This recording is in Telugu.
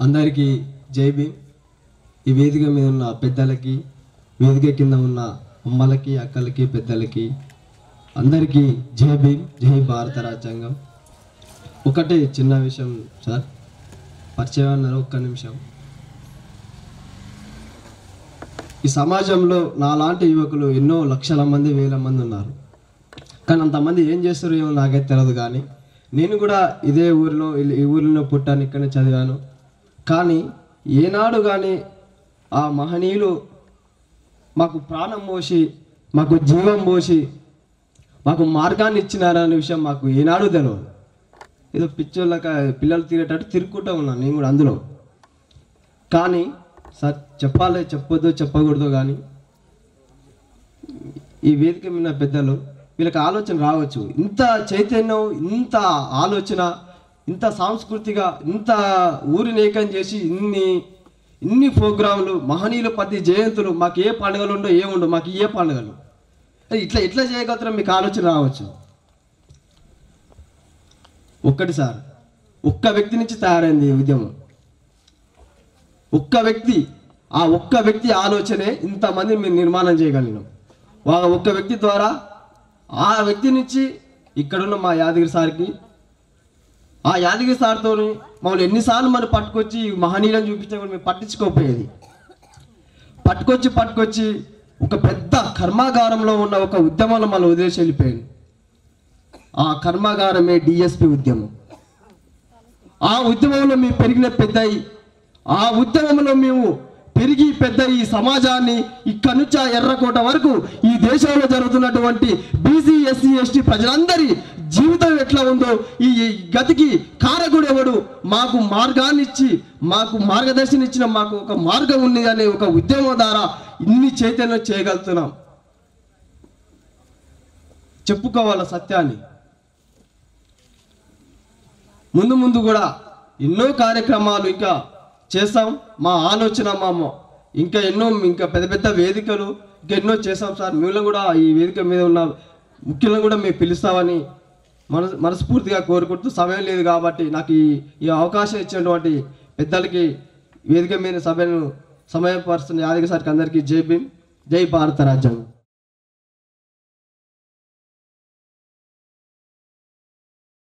అందరికీ జై భీమ్. ఈ వేదిక మీద ఉన్న పెద్దలకి, వేదిక కింద ఉన్న అమ్మలకి, అక్కలకి, పెద్దలకి అందరికీ జై భీమ్, జై భారత రాజ్యాంగం. ఒకటే చిన్న విషయం సార్, పరిచయం అన్నారు, ఒక్క నిమిషం. ఈ సమాజంలో నాలాంటి యువకులు ఎన్నో లక్షల మంది, వేల మంది ఉన్నారు. కానీ అంతమంది ఏం చేస్తారో ఏమో నాకైతే తెలియదు. కానీ నేను కూడా ఇదే ఊరిలో, ఈ ఊరిలో పుట్టాను, ఇక్కడనే చదివాను. కానీ ఏనాడు కానీ ఆ మహనీయులు మాకు ప్రాణం పోసి, మాకు జీవం పోసి, మాకు మార్గాన్ని ఇచ్చినారనే విషయం మాకు ఏనాడు తెలియదు. ఏదో పిచ్చోళ్ళక పిల్లలు తిరిగేటట్టు తిరుగుకుంటూ ఉన్నాను నేను కూడా అందులో. కానీ సార్ చెప్పాలి, చెప్పొద్దు, చెప్పకూడదు, కానీ ఈ వేదిక మీద పెద్దలు వీళ్ళకి ఆలోచన రావచ్చు. ఇంత చైతన్యం, ఇంత ఆలోచన, ఇంత సాంస్కృతిక, ఇంత ఊరిని ఏకం చేసి ఇన్ని ప్రోగ్రాంలు, మహనీయులు ప్రతి జయంతులు, మాకు ఏ పండుగలు ఉండో ఏముండో, మాకు ఏ పండుగలు ఇట్లా చేయగలుగుతారో మీకు ఆలోచన రావచ్చు. ఒక్కటి సార్, ఒక్క వ్యక్తి నుంచి తయారైంది ఈ ఉద్యమం. ఒక్క వ్యక్తి ఆలోచనే ఇంతమంది మేము నిర్మాణం చేయగలిగినాం. ఒక్క వ్యక్తి ద్వారా, ఆ వ్యక్తి నుంచి ఇక్కడున్న మా యాదగిరి సార్కి, ఆ యాదగిరి సార్తో మమ్మల్ని ఎన్నిసార్లు మనం పట్టుకొచ్చి మహనీయులను చూపించే మేము పట్టించుకోకపోయేది. పట్టుకొచ్చి ఒక పెద్ద కర్మాగారంలో ఉన్న ఒక ఉద్యమంలో మనం వదిలేసి వెళ్ళిపోయింది. ఆ కర్మాగారమే డిఎస్పి ఉద్యమం. ఆ ఉద్యమంలో మేము పెరిగిన పెద్దయి, ఆ ఉద్యమంలో మేము పెరిగి పెద్ద ఈ సమాజాన్ని ఇక్కడి నుంచి ఎర్రకోట వరకు ఈ దేశంలో జరుగుతున్నటువంటి బీసీ, ఎస్సీ, ఎస్టీ ప్రజలందరి జీవితం ఎట్లా ఉందో, ఈ గతికి కారకుడు ఎవడు, మాకు మార్గాన్ని ఇచ్చి, మాకు మార్గదర్శనం ఇచ్చిన, మాకు ఒక మార్గం ఉంది అనే ఒక ఉద్యమం ద్వారా ఇన్ని చైతన్యం చేయగలుగుతున్నాం. చెప్పుకోవాల సత్యాన్ని. ముందు కూడా ఎన్నో కార్యక్రమాలు ఇంకా చేస్తాం. మా ఆలోచన ఇంకా పెద్ద వేదికలు ఇంకా ఎన్నో చేస్తాం సార్. మిమ్మల్ని కూడా ఈ వేదిక మీద ఉన్న ముఖ్యులను కూడా మేము పిలుస్తామని మనస్ఫూర్తిగా కోరుకుంటూ, సమయం లేదు కాబట్టి నాకు ఈ అవకాశం ఇచ్చినటువంటి పెద్దలకి, వేదిక మీద సభను సమయపరుస్తున్న యాదగిరి సార్కి అందరికీ జై భీమ్, జై భారత రాజ్యాంగం.